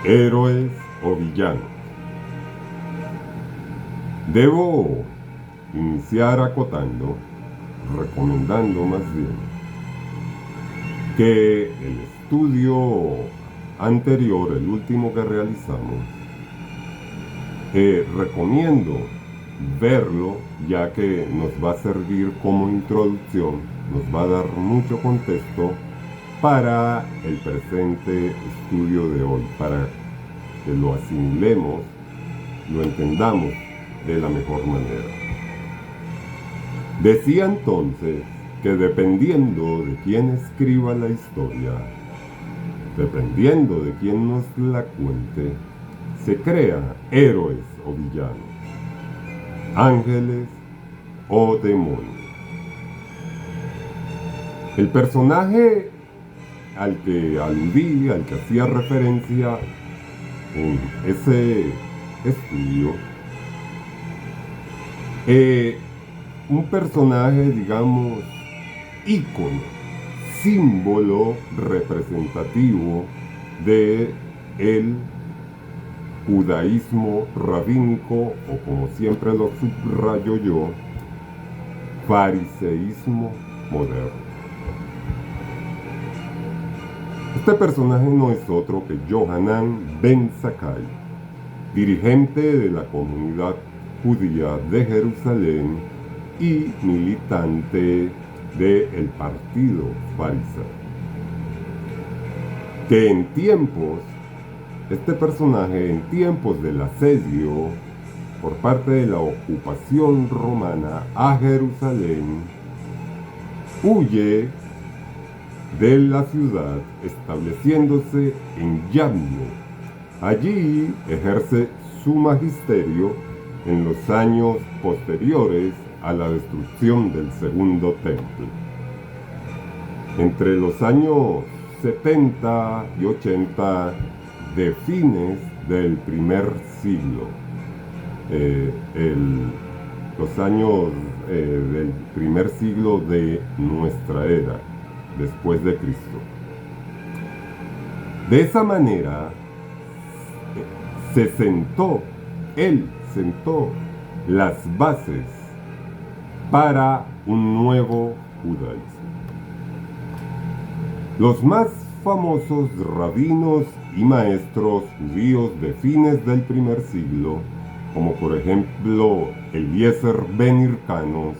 Héroes o villanos. Debo iniciar recomendando más bien, que el estudio anterior, el último que realizamos, recomiendo verlo, ya que nos va a servir como introducción, nos va a dar mucho contexto para el presente estudio de hoy, para que lo asimilemos, lo entendamos de la mejor manera. Decía entonces que dependiendo de quién escriba la historia, dependiendo de quién nos la cuente, se crean héroes o villanos, ángeles o demonios. El personaje al que aludí, al que hacía referencia en ese estudio, un personaje, digamos, ícono, símbolo representativo de el judaísmo rabínico, o como siempre lo subrayo yo, fariseísmo moderno. Este personaje no es otro que Yohanan ben Zakkai, dirigente de la comunidad judía de Jerusalén y militante del partido fariseo. Que este personaje en tiempos del asedio por parte de la ocupación romana a Jerusalén, huye de la ciudad, estableciéndose en Yabne. Allí ejerce su magisterio en los años posteriores a la destrucción del segundo templo. Entre los años 70 y 80 de fines del primer siglo, los años del primer siglo de nuestra era, después de Cristo. De esa manera, él sentó las bases para un nuevo judaísmo. Los más famosos rabinos y maestros judíos de fines del primer siglo, como por ejemplo Eliezer ben Hircanos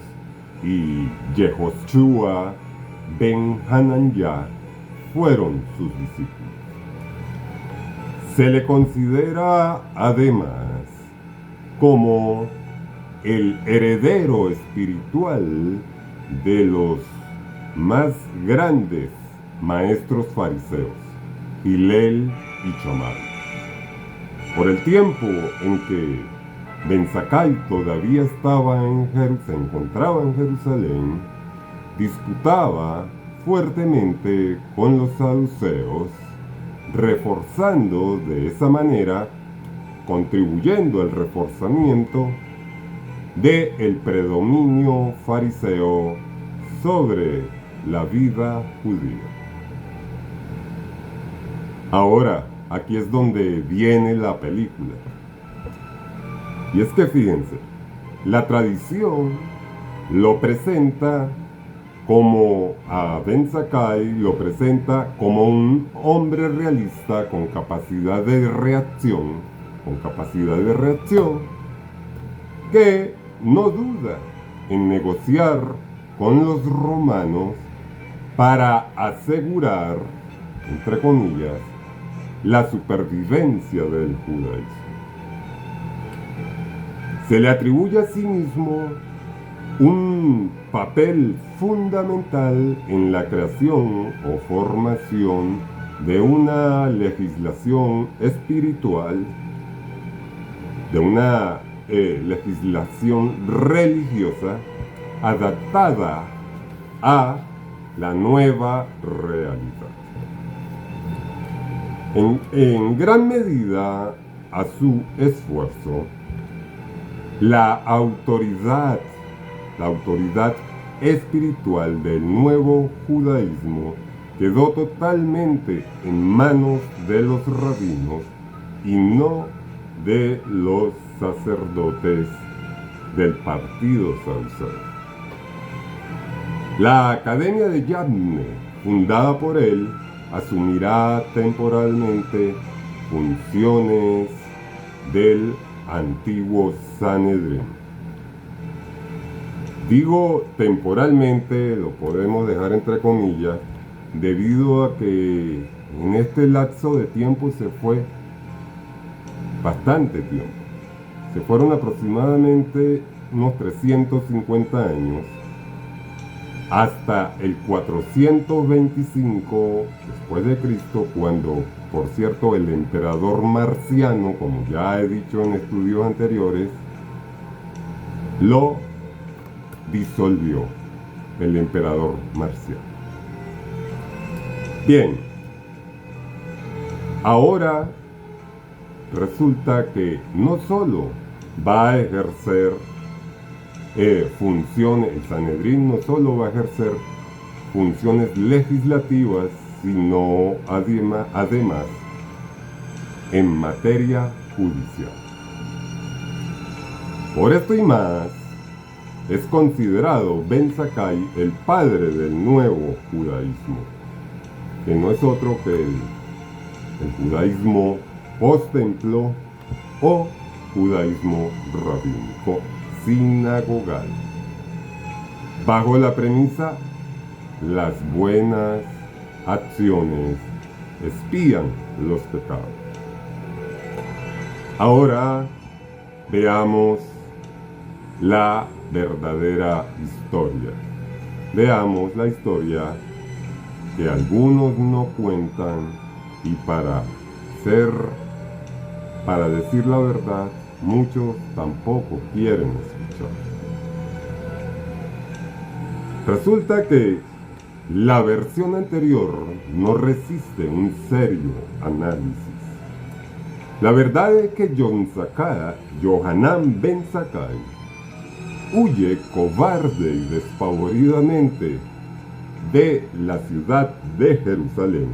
y Yehoshua ben Hananya, fueron sus discípulos. Se le considera además como el heredero espiritual de los más grandes maestros fariseos, Hillel y Shammai. Por el tiempo en que Ben Zakkai todavía se encontraba en Jerusalén, disputaba fuertemente con los saduceos, reforzando de esa manera, contribuyendo al reforzamiento del predominio fariseo sobre la vida judía. Ahora, aquí es donde viene la película. Y es que fíjense, la tradición lo presenta como a Ben Zakkai, lo presenta como un hombre realista con capacidad de reacción, que no duda en negociar con los romanos para asegurar, entre comillas, la supervivencia del judaísmo. Se le atribuye a sí mismo un papel fundamental en la creación o formación de una legislación espiritual, de una legislación religiosa adaptada a la nueva realidad. En gran medida a su esfuerzo, La autoridad espiritual del nuevo judaísmo quedó totalmente en manos de los rabinos y no de los sacerdotes del partido saduceo. La Academia de Yavne, fundada por él, asumirá temporalmente funciones del antiguo Sanedrín. Digo temporalmente, lo podemos dejar entre comillas, debido a que en este lapso de tiempo se fue bastante tiempo. Se fueron aproximadamente unos 350 años hasta el 425 después de Cristo, cuando, por cierto, el emperador Marciano, como ya he dicho en estudios anteriores, lo disolvió, el emperador Marciano. Bien, ahora resulta que no solo va a ejercer funciones, el Sanedrín no solo va a ejercer funciones legislativas, sino además en materia judicial. Por esto y más, es considerado Ben Zakkai el padre del nuevo judaísmo, que no es otro que el judaísmo post-templo o judaísmo rabínico sinagogal, bajo la premisa: las buenas acciones expian los pecados. Ahora veamos la verdadera historia. Veamos la historia que algunos no cuentan y para decir la verdad, muchos tampoco quieren escuchar. Resulta que la versión anterior no resiste un serio análisis. La verdad es que Yohanan Ben Zakkai huye cobarde y despavoridamente de la ciudad de Jerusalén,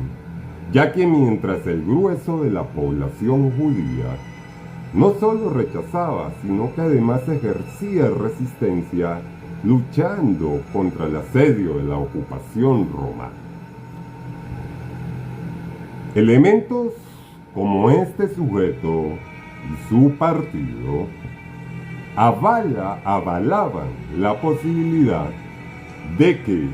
ya que mientras el grueso de la población judía no solo rechazaba, sino que además ejercía resistencia luchando contra el asedio de la ocupación romana. Elementos como este sujeto y su partido avalaban la posibilidad de que,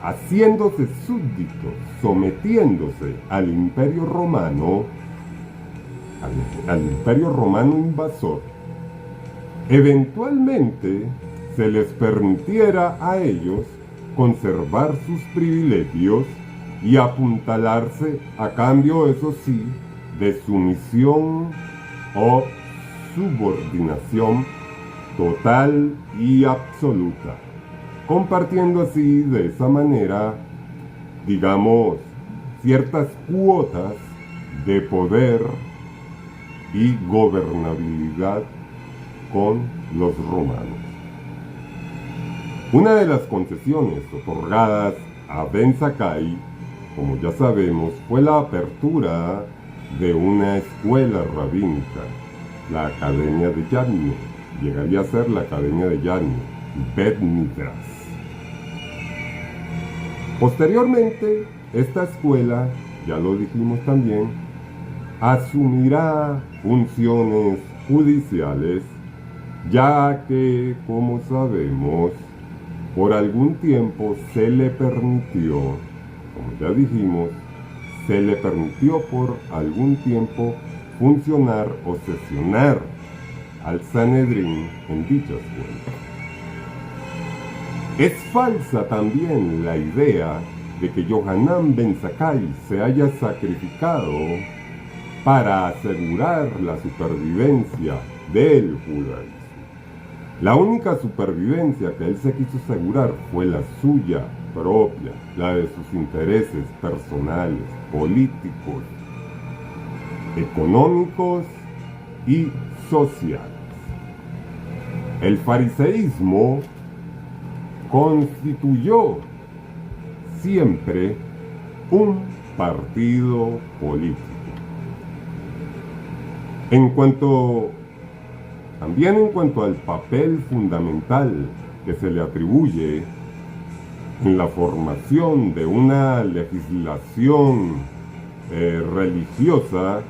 haciéndose súbditos, sometiéndose al imperio romano, al imperio romano invasor, eventualmente se les permitiera a ellos conservar sus privilegios y apuntalarse a cambio, eso sí, de sumisión o subordinación total y absoluta, compartiendo así de esa manera, digamos, ciertas cuotas de poder y gobernabilidad con los romanos. Una de las concesiones otorgadas a Ben Zakkai, como ya sabemos, fue la apertura de una escuela rabínica, la Academia de Yavne. Llegaría a ser la Academia de Yavne, Bet Midrash. Posteriormente, esta escuela, ya lo dijimos también, asumirá funciones judiciales, ya que, como sabemos, por algún tiempo se le permitió, como ya dijimos, se le permitió por algún tiempo funcionar o sesionar al Sanedrín en dicha escuela. Es falsa también la idea de que Yohanan Ben Zakkai se haya sacrificado para asegurar la supervivencia del judaísmo. La única supervivencia que él se quiso asegurar fue la suya propia, la de sus intereses personales, políticos, económicos y sociales. El fariseísmo constituyó siempre un partido político. También en cuanto al papel fundamental que se le atribuye en la formación de una legislación religiosa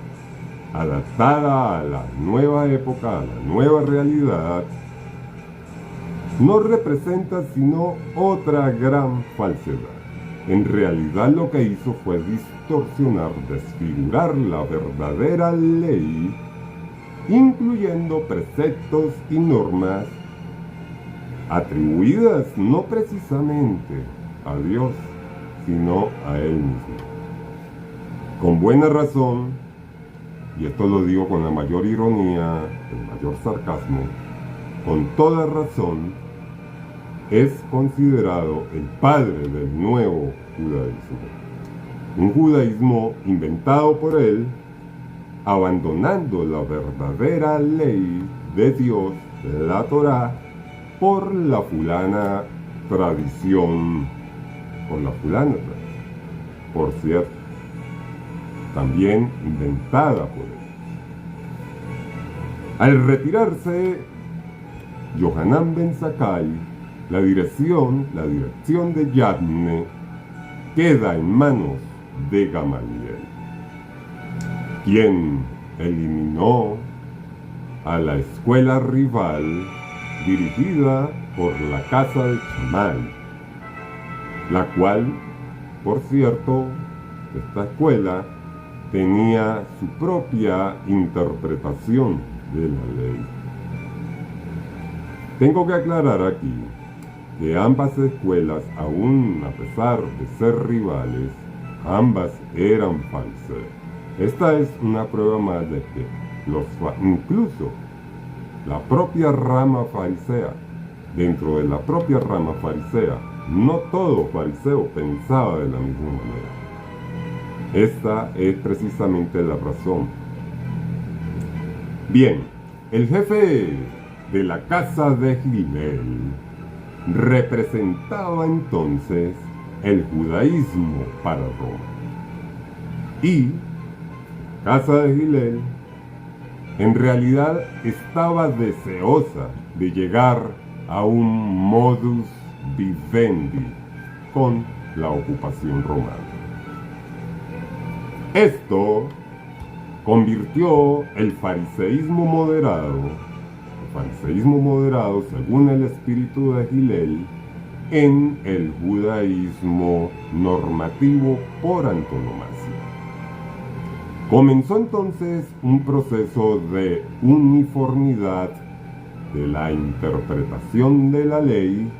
adaptada a la nueva época, a la nueva realidad, no representa sino otra gran falsedad. En realidad lo que hizo fue distorsionar, desfigurar la verdadera ley, incluyendo preceptos y normas atribuidas no precisamente a Dios, sino a Él mismo. Con buena razón, y esto lo digo con la mayor ironía, el mayor sarcasmo, con toda razón, es considerado el padre del nuevo judaísmo. Un judaísmo inventado por él, abandonando la verdadera ley de Dios, la Torá, por la fulana tradición, por cierto, también inventada por él. Al retirarse Yohanan ben Zakkai, la dirección de Yavne queda en manos de Gamaliel, quien eliminó a la escuela rival dirigida por la casa de Shammai, la cual, por cierto, esta escuela tenía su propia interpretación de la ley. Tengo que aclarar aquí que ambas escuelas, aún a pesar de ser rivales, ambas eran falsas. Esta es una prueba más de que incluso la propia rama farisea, dentro de la propia rama farisea, no todo fariseo pensaba de la misma manera. Esta es precisamente la razón. Bien, el jefe de la casa de Hillel representaba entonces el judaísmo para Roma. Y la casa de Hillel en realidad estaba deseosa de llegar a un modus vivendi con la ocupación romana. Esto convirtió el fariseísmo moderado según el espíritu de Hillel, en el judaísmo normativo por antonomasia. Comenzó entonces un proceso de uniformidad de la interpretación de la ley,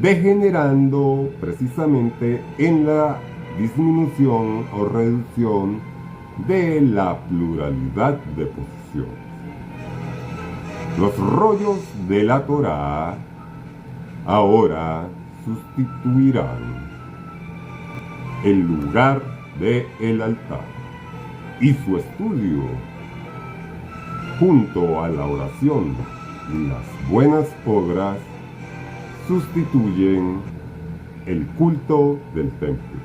degenerando precisamente en la disminución o reducción de la pluralidad de posiciones. Los rollos de la Torá ahora sustituirán el lugar del altar, y su estudio, junto a la oración y las buenas obras, sustituyen el culto del templo.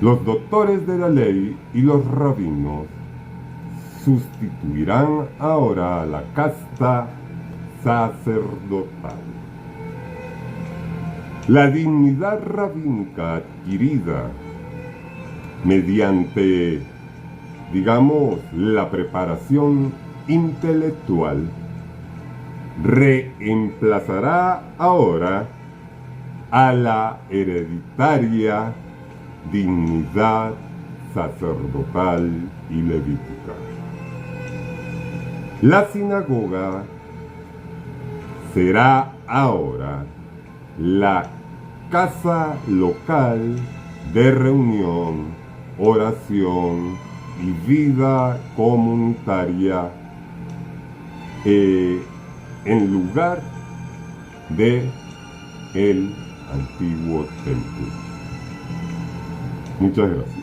Los doctores de la ley y los rabinos sustituirán ahora a la casta sacerdotal. La dignidad rabínica adquirida mediante, la preparación intelectual, reemplazará ahora a la hereditaria dignidad sacerdotal y levítica. La sinagoga será ahora la casa local de reunión, oración y vida comunitaria en lugar de el antiguo templo. Muchas gracias.